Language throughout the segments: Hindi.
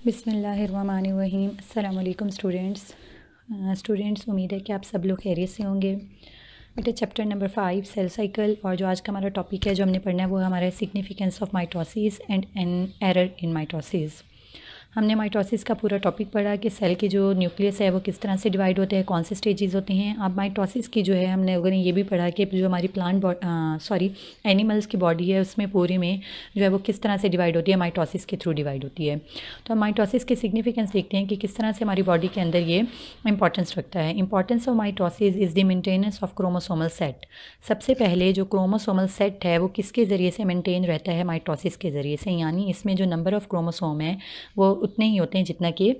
बिस्मिल्लाहिर्रहमानिर्रहीम। अस्सलाम वालेकुम स्टूडेंट्स, उम्मीद है कि आप सब लोग खैरियत से होंगे। बेटा चैप्टर नंबर 5 सेल साइकिल, और जो आज का हमारा टॉपिक है जो हमने पढ़ना है वो हमारा significance of mitosis and an error in mitosis. हमने माइटोसिस का पूरा टॉपिक पढ़ा कि सेल के जो न्यूक्लियस है वो किस तरह से डिवाइड होते हैं, कौन से स्टेजेस होते हैं। अब माइटोसिस की जो है हमने लोगों ने ये भी पढ़ा कि जो हमारी एनिमल्स की बॉडी है उसमें पूरे में जो है वो किस तरह से डिवाइड होती है, माइटोसिस के थ्रू डिवाइड होती है। तो हम माइटोसिस की सिग्निफिकेंस देखते हैं कि किस तरह से हमारी बॉडी के अंदर ये इंपॉर्टेंस रखता है। Importance of mitosis is the maintenance of chromosomal set. सबसे पहले जो क्रोमोसोमल सेट है वो किसके ज़रिए से मेंटेन रहता है, माइटोसिस के ज़रिए से। यानी इसमें जो नंबर ऑफ़ क्रोमोसोम है वो उतने ही होते हैं जितना कि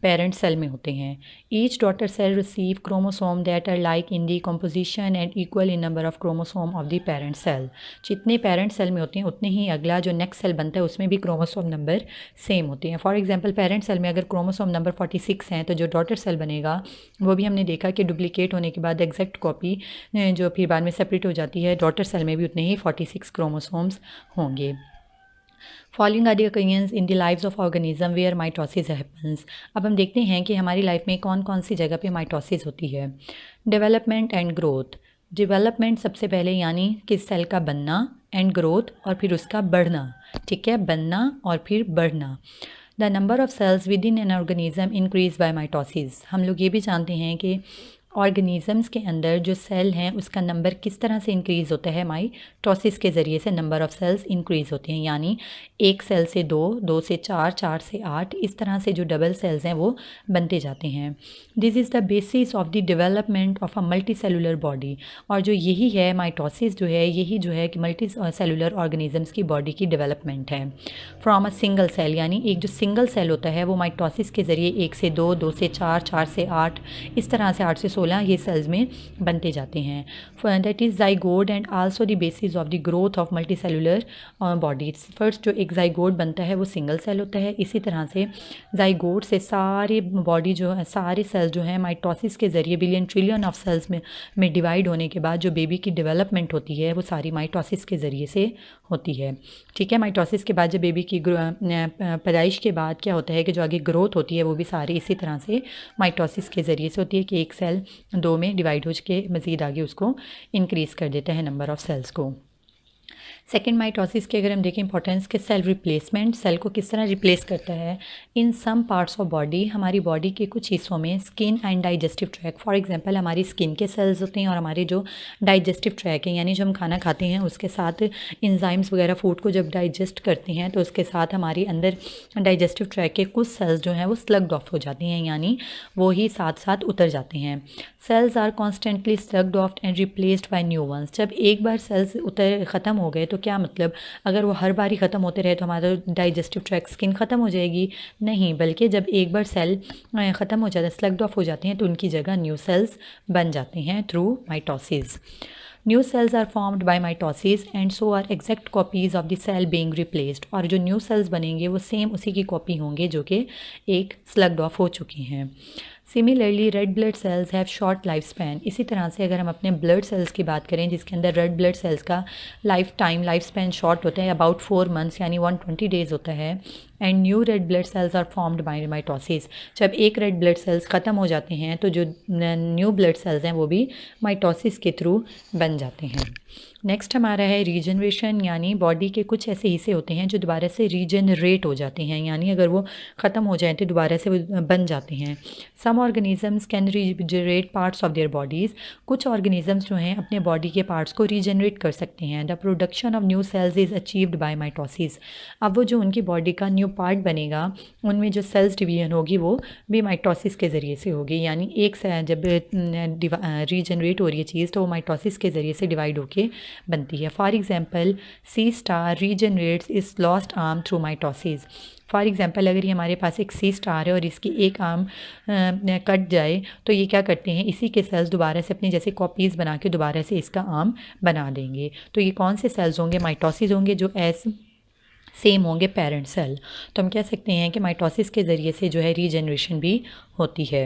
पेरेंट सेल में होते हैं। Each daughter cell receive chromosome that are like in the composition and equal in number of chromosome of the parent cell. जितने पेरेंट सेल में होते हैं उतने ही अगला जो नेक्स्ट सेल बनता है उसमें भी क्रोमोसोम नंबर सेम होते हैं। फॉर एग्जांपल पेरेंट सेल में अगर क्रोमोसोम नंबर 46 हैं तो जो डॉटर सेल बनेगा वो भी हमने देखा कि डुप्लीकेट होने के बाद एग्जैक्ट कॉपी जो फिर बाद में सेपरेट हो जाती है, डॉटर सेल में भी उतने ही 46 क्रोमोसोम्स होंगे। Following are the occasions in the lives of organism where mitosis happens. अब हम देखते हैं कि हमारी लाइफ में कौन कौन सी जगह पे माइटोसिस होती है। Development and growth. डेवलपमेंट सबसे पहले यानी कि सेल का बनना, एंड ग्रोथ और फिर उसका बढ़ना। ठीक है, बनना और फिर बढ़ना। The number of cells within an organism increase by mitosis. हम लोग ये भी जानते हैं कि ऑर्गेनिज़म्स के अंदर जो सेल हैं उसका नंबर किस तरह से इंक्रीज़ होता है, माइटोसिस के ज़रिए से नंबर ऑफ़ सेल्स इंक्रीज़ होते हैं। यानी एक सेल से दो, दो से चार, चार से आठ, इस तरह से जो डबल सेल्स हैं वो बनते जाते हैं। This is the basis of the development of a multi cellular body. और जो यही है माइटोसिस जो है, यही जो है कि मल्टी सेलुलर ऑर्गेनिज़म्स की बॉडी की डेवलपमेंट है। फ्रॉम अ सिंगल सेल, यानी एक जो सिंगल सेल होता है वो माइटोसिस के ज़रिए एक से दो, दो से चार, चार से आठ, इस तरह से 8 से 16 ये सेल्स में बनते जाते हैं। That is zygote and also the basis of the growth of multi cellular bodies. First जो एक जाइगोट बनता है वो सिंगल सेल होता है। इसी तरह से जाइगोट से सारे बॉडी जो है, सारे सेल्स जो हैं माइटोसिस के ज़रिए बिलियन ट्रिलियन ऑफ सेल्स में डिवाइड होने के बाद जो बेबी की डेवलपमेंट होती है वो सारी माइटोसिस के ज़रिए से होती है। ठीक है, माइटोसिस के बाद जब बेबी की पैदाइश के बाद क्या होता है कि जो आगे ग्रोथ होती है वो भी सारी इसी तरह से माइटोसिस के ज़रिए से होती है कि एक सेल दो में डिवाइड हो के मज़ीद आगे उसको इंक्रीज़ कर देता है नंबर ऑफ़ सेल्स को। सेकेंड माइटोसिस के अगर हम देखें इंपॉर्टेंस के सेल रिप्लेसमेंट, सेल को किस तरह रिप्लेस करता है। इन सम पार्ट्स ऑफ बॉडी, हमारी बॉडी के कुछ हिस्सों में skin and digestive track, for example हमारी स्किन के सेल्स होते हैं और हमारे जो डाइजेस्टिव ट्रैक है यानी जो हम खाना खाते हैं उसके साथ इंजाइम्स वगैरह फूड को जब डाइजेस्ट करते हैं तो उसके साथ हमारे अंदर डाइजेस्टिव ट्रैक के कुछ सेल्स जो हैं वो स्लग्ड ऑफ हो जाती हैं, यानी वो ही साथ साथ उतर जाते हैं। Cells are constantly sloughed off and replaced by new ones. जब एक बार सेल्स ख़त्म हो गए तो क्या मतलब, अगर वो हर बार ही ख़त्म होते रहे तो हमारा डाइजेस्टिव ट्रैक स्किन ख़त्म हो जाएगी? नहीं, बल्कि जब एक बार सेल ख़त्म हो जाता है, स्लग्ड ऑफ हो जाते हैं, तो उनकी जगह न्यू सेल्स बन जाते हैं through mitosis. New cells are formed by mitosis and so are exact copies of the cell being replaced. और जो न्यू सेल्स बनेंगे वो सेम उसी की कॉपी होंगे जो कि एक स्लग्ड ऑफ हो चुकी हैं। Similarly red blood cells have short life span. इसी तरह से अगर हम अपने ब्लड सेल्स की बात करें जिसके अंदर रेड ब्लड सेल्स का लाइफ स्पैन शॉर्ट होता है, अबाउट 4 मंथ्स यानी 120 डेज़ होता है। And new red blood cells are formed by mitosis. जब एक रेड ब्लड सेल्स ख़त्म हो जाते हैं तो जो न्यू ब्लड सेल्स हैं वो भी माइटोसिस के थ्रू बन जाते हैं। नेक्स्ट हमारा है रीजनरेशन, यानी बॉडी के कुछ ऐसे हिस्से होते हैं जो दोबारा से रीजनरेट हो जाते हैं, यानी अगर वो ख़त्म हो जाए तो दोबारा से वो बन जाते हैं। Some organisms can regenerate parts of their bodies. कुछ ऑर्गेनिजम्स जो हैं अपने बॉडी के पार्ट्स को रीजनरेट कर सकते हैं। The production of new sales is achieved by mitosis. अब वो जो उनकी बॉडी का न्यू पार्ट बनेगा उनमें जो सेल्स डिवीजन होगी वो भी माइटोसिस के ज़रिए से होगी। यानी एक जब रीजनरेट हो रही है चीज़ तो वो माइटोसिस के ज़रिए से डिवाइड होके बनती है। For example sea star regenerates its lost arm through mitosis. For example अगर ये हमारे पास एक सी स्टार है और इसकी एक आर्म कट जाए तो ये क्या करते हैं, इसी के सेल्स दोबारा से अपनी जैसे कॉपीज़ बना के दोबारा से इसका आर्म बना देंगे। तो ये कौन से सेल्स होंगे, माइटोसिस होंगे, जो सेम होंगे पेरेंट सेल। तो हम कह सकते हैं कि माइटोसिस के ज़रिए से जो है रीजनरेशन भी होती है।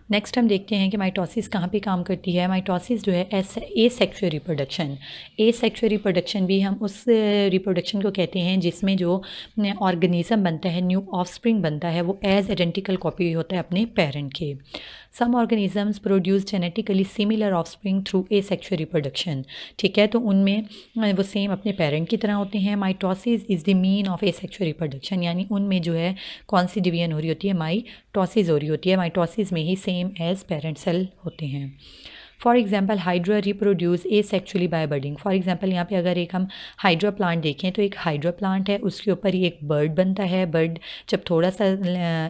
नेक्स्ट हम देखते हैं कि माइटोसिस कहाँ पे काम करती है। माइटोसिस जो है एसेक्सुअल रिप्रोडक्शन, एसेक्सुअल रिप्रोडक्शन भी हम उस रिप्रोडक्शन को कहते हैं जिसमें जो ऑर्गेनिज्म बनता है, न्यू ऑफस्प्रिंग बनता है, वो एज आइडेंटिकल कॉपी होता है अपने पेरेंट के। Some organisms produce genetically similar offspring through asexual reproduction, ठीक है, तो उनमें वो सेम अपने पेरेंट की तरह होते हैं। Mitosis is the mean of asexual reproduction, यानी उनमें जो है कौन सी डिवीजन हो रही होती है, माइटोसिस हो रही होती है। माइटोसिस में ही सेम एज पेरेंट सेल होते हैं। For example hydra reproduce asexually by budding. For example यहाँ पे अगर एक हम हाइड्रा प्लांट देखें तो एक हाइड्रा प्लांट है, उसके ऊपर ही एक बर्ड बनता है। बर्ड जब थोड़ा सा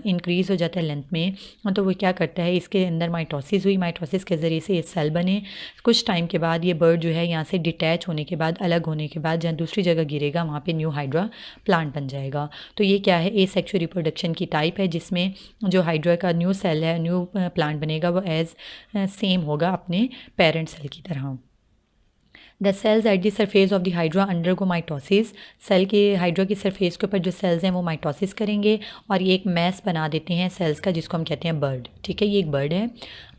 इंक्रीज़ हो जाता है लेंथ में, तो वो क्या करता है, इसके अंदर माइटोसिस हुई, माइटोसिस के ज़रिए से ये सेल बने। कुछ टाइम के बाद ये बर्ड जो है यहाँ से डिटैच होने के बाद, अलग होने के बाद जहाँ दूसरी जगह गिरेगा वहाँ पे न्यू हाइड्रा प्लांट बन जाएगा। तो ये क्या है, एसेक्सुअल रिप्रोडक्शन की टाइप है, जिसमें जो हाइड्रा का न्यू सेल है, न्यू प्लांट बनेगा, वो एज सेम होगा अपने पेरेंट सेल की तरह। The cells at the surface of the hydra undergo mitosis. Cell के हाइड्रा की सरफेस के ऊपर जो सेल्स हैं वो माइटोसिस करेंगे और ये एक मैस बना देते हैं सेल्स का, जिसको हम कहते हैं बर्ड, ठीक है, ये एक बर्ड है।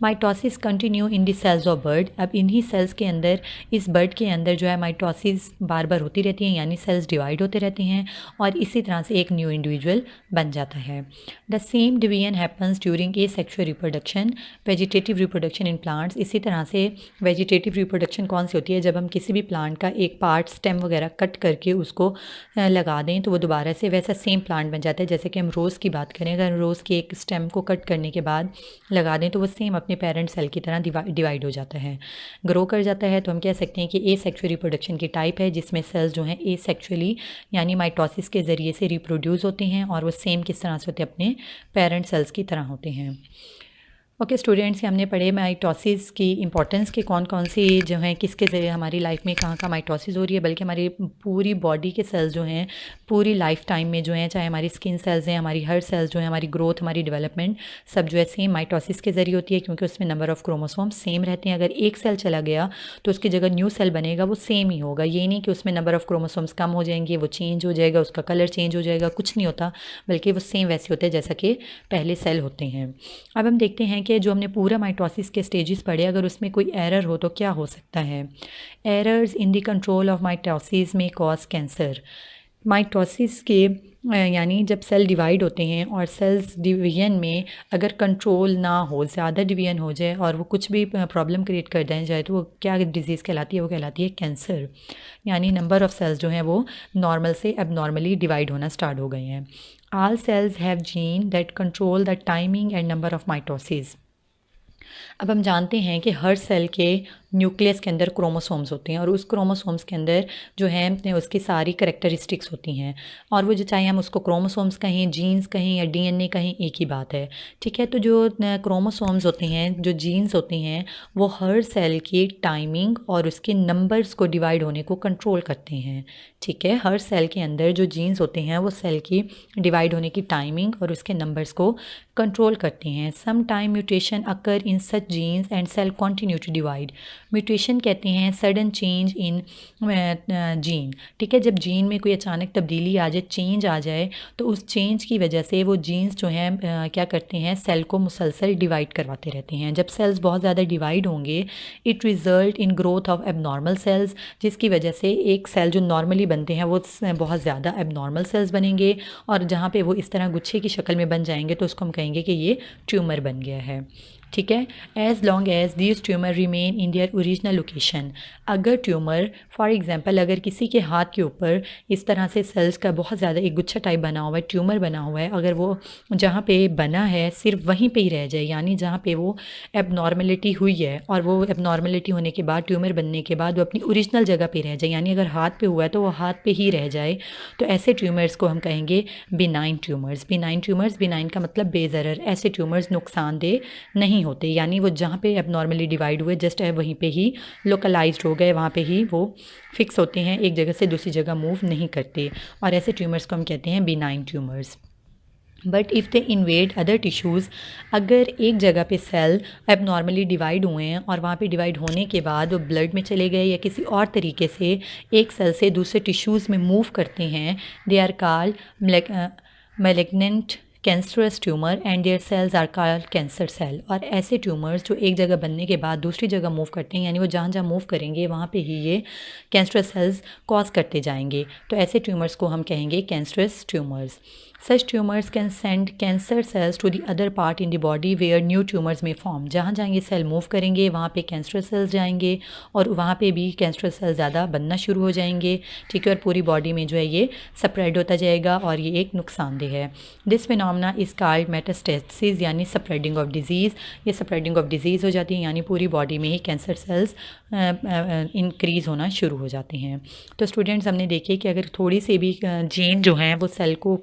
Mitosis continue in the cells of bird. अब इन्हीं सेल्स के अंदर, इस बर्ड के अंदर जो है माइटोसिस बार बार होती रहती है, यानी सेल्स डिवाइड होते रहते हैं और इसी तरह से एक न्यू इंडिविजुअल बन जाता है। The same division happens during asexual reproduction, vegetative reproduction in plants. इसी तरह से वेजिटेटिव रिप्रोडक्शन कौन सी होती है, जब हम किसी भी प्लांट का एक पार्ट, स्टेम वगैरह कट करके उसको लगा दें तो वो दोबारा से वैसा सेम प्लांट बन जाता है। जैसे कि हम रोज़ की बात करें, अगर रोज़ के एक स्टेम को कट करने के बाद लगा दें तो वो सेम अपने पेरेंट सेल की तरह डिवाइड हो जाता है, ग्रो कर जाता है। तो हम कह सकते हैं कि एसेक्सुअल रिप्रोडक्शन की टाइप है जिसमें सेल्स जो हैं एसेक्सुअली यानी माइटोसिस के ज़रिए से रिप्रोड्यूस होते हैं और वो सेम किस तरह से होते हैं, अपने पेरेंट सेल्स की तरह होते हैं। ओके स्टूडेंट्स, हमने पढ़े माइटोसिस की इंपॉर्टेंस के कौन कौन सी जो हैं, किसके ज़रिए हमारी लाइफ में कहाँ कहाँ माइटोसिस हो रही है, बल्कि हमारी पूरी बॉडी के सेल्स जो हैं पूरी लाइफ टाइम में जो हैं, चाहे हमारी स्किन सेल्स हैं, हमारी हर सेल्स जो हैं, हमारी ग्रोथ, हमारी डेवलपमेंट सब जो है सेम माइटोसिस के ज़रिए होती है, क्योंकि उसमें नंबर ऑफ़ क्रोमोसोम सेम रहते हैं। अगर एक सेल चला गया तो उसकी जगह न्यू सेल बनेगा, वो सेम ही होगा। ये नहीं कि उसमें नंबर ऑफ़ क्रोमोसोम्स कम हो जाएंगे, वो चेंज हो जाएगा, उसका कलर चेंज हो जाएगा, कुछ नहीं होता, बल्कि वो सेम वैसे होते हैं जैसा कि पहले सेल होते हैं। अब हम देखते हैं कि जो हमने पूरा माइटोसिस के स्टेजेस पढ़े, अगर उसमें कोई एरर हो तो क्या हो सकता है। Errors in the control of mitosis में कॉज कैंसर। माइटोसिस के यानी जब सेल डिवाइड होते हैं और सेल्स डिवीजन में अगर कंट्रोल ना हो, ज़्यादा डिवीजन हो जाए और वो कुछ भी प्रॉब्लम क्रिएट कर दें जाए, तो वो क्या डिजीज़ कहलाती है, वो कहलाती है कैंसर। यानी नंबर ऑफ़ सेल्स जो हैं वो नॉर्मल से एबनॉर्मली डिवाइड होना स्टार्ट हो गए हैं। All cells have gene that control the timing and number of mitosis. अब हम जानते हैं कि हर सेल के न्यूक्लियस के अंदर क्रोमोसोम्स होते हैं और उस क्रोमोसोम्स के अंदर जो है उसकी सारी करैक्टरिस्टिक्स होती हैं, और वो जो चाहे हम उसको क्रोमोसोम्स कहें, जीन्स कहें या डीएनए कहें, एक ही बात है, ठीक है। तो जो क्रोमोसोम्स होते हैं, जो जीन्स होते हैं, वो हर सेल की टाइमिंग और उसके नंबर्स को डिवाइड होने को कंट्रोल करते हैं, ठीक है। हर सेल के अंदर जो जीन्स होते हैं वो सेल की डिवाइड होने की टाइमिंग और उसके नंबर्स को कंट्रोल करते हैं। Some time mutation occur in such genes and cell continue to divide. Mutation कहते हैं सडन चेंज इन जीन, ठीक है। जब जीन में कोई अचानक तब्दीली आ जाए, चेंज आ जाए, तो उस चेंज की वजह से वो जीन्स जो हैं क्या करते हैं, सेल को मुसलसल डिवाइड करवाते रहते हैं। जब सेल्स बहुत ज़्यादा डिवाइड होंगे, it result in growth of abnormal cells, जिसकी वजह से एक सेल जो नॉर्मली बनते हैं वो बहुत ज़्यादा एबनॉर्मल सेल्स बनेंगे, और जहाँ पे वो इस तरह गुच्छे की शक्ल में बन जाएंगे तो उसको हम कहेंगे कि ये ट्यूमर बन गया है, ठीक है। As long as these tumour remain in their original location. अगर ट्यूमर फॉर एग्जांपल अगर किसी के हाथ के ऊपर इस तरह से सेल्स का बहुत ज़्यादा एक गुच्छा टाइप बना हुआ है, ट्यूमर बना हुआ है, अगर वो जहाँ पे बना है सिर्फ वहीं पे ही रह जाए, यानी जहाँ पे वो एबनॉर्मलिटी हुई है और वो एबनॉर्मलिटी होने के बाद, ट्यूमर बनने के बाद वो अपनी ओरिजिनल जगह पे रह जाए, यानी अगर हाथ पे हुआ है तो वो हाथ पे ही रह जाए, तो ऐसे ट्यूमर्स को हम कहेंगे benign tumours. Benign tumours, benign का मतलब बेज़रर, ऐसे ट्यूमर्स नुकसानदेह नहीं होते, यानी वो जहाँ पे एबनॉर्मली डिवाइड हुए जस्ट है वहीं पे ही लोकलाइज्ड हो गए, वहाँ पे ही वो फिक्स होते हैं, एक जगह से दूसरी जगह मूव नहीं करते, और ऐसे ट्यूमर्स को हम कहते हैं benign tumours. But if they invade other tissues, अगर एक जगह पे सेल एबनॉर्मली डिवाइड हुए हैं और वहाँ पे डिवाइड होने के बाद वो ब्लड में चले गए या किसी और तरीके से एक सेल से दूसरे टिश्यूज़ में मूव करते हैं, they are called malignant cancerous tumour and their cells are called cancer cell. और ऐसे ट्यूमर्स जो एक जगह बनने के बाद दूसरी जगह मूव करते हैं, यानी वो जहाँ जहाँ मूव करेंगे वहाँ पे ही ये कैंसरस सेल्स कॉज करते जाएंगे, तो ऐसे ट्यूमर्स को हम कहेंगे cancerous tumours. Such tumors can send cancer cells to the other part in the body where new tumors may form। जहाँ जहाँ ये सेल मूव करेंगे वहाँ पे कैंसर सेल्स जाएंगे और वहाँ पे भी कैंसर सेल ज़्यादा बनना शुरू हो जाएंगे, ठीक है, और पूरी बॉडी में जो है ये स्प्रेड होता जाएगा और ये एक नुकसानदेह है। This phenomena is called metastasis, यानी स्प्रेडिंग ऑफ डिजीज़। ये स्प्रेडिंग ऑफ डिजीज़ हो जाती है, यानी पूरी बॉडी में ही कैंसर सेल्स इंक्रीज़ होना शुरू हो जाते हैं। तो स्टूडेंट्स हमने देखे कि अगर थोड़ी सी भी जीन जो हैं वो सेल को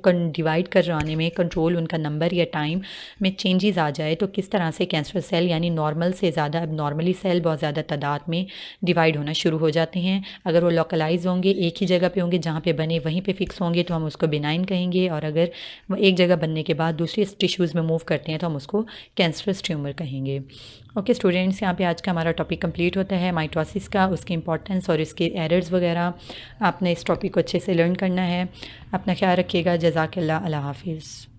डिवाइड करवाने में, कंट्रोल उनका नंबर या टाइम में चेंजेस आ जाए, तो किस तरह से कैंसर सेल यानी नॉर्मल से ज़्यादा अब नॉर्मली सेल बहुत ज़्यादा तादाद में डिवाइड होना शुरू हो जाते हैं। अगर वो लोकलाइज होंगे, एक ही जगह पे होंगे, जहाँ पे बने वहीं पे फिक्स होंगे, तो हम उसको बिनाइन कहेंगे, और अगर वो एक जगह बनने के बाद दूसरी टिश्यूज़ में मूव करते हैं तो हम उसको कैंसरस ट्यूमर कहेंगे। ओके स्टूडेंट्स, यहाँ पे आज का हमारा टॉपिक कंप्लीट होता है माइटोसिस का, उसकी इंपॉर्टेंस और इसके एरर्स वगैरह। आपने इस टॉपिक को अच्छे से लर्न करना है। अपना ख्याल रखिएगा। जज़ाकल्लाह, अल्लाह हाफिज़।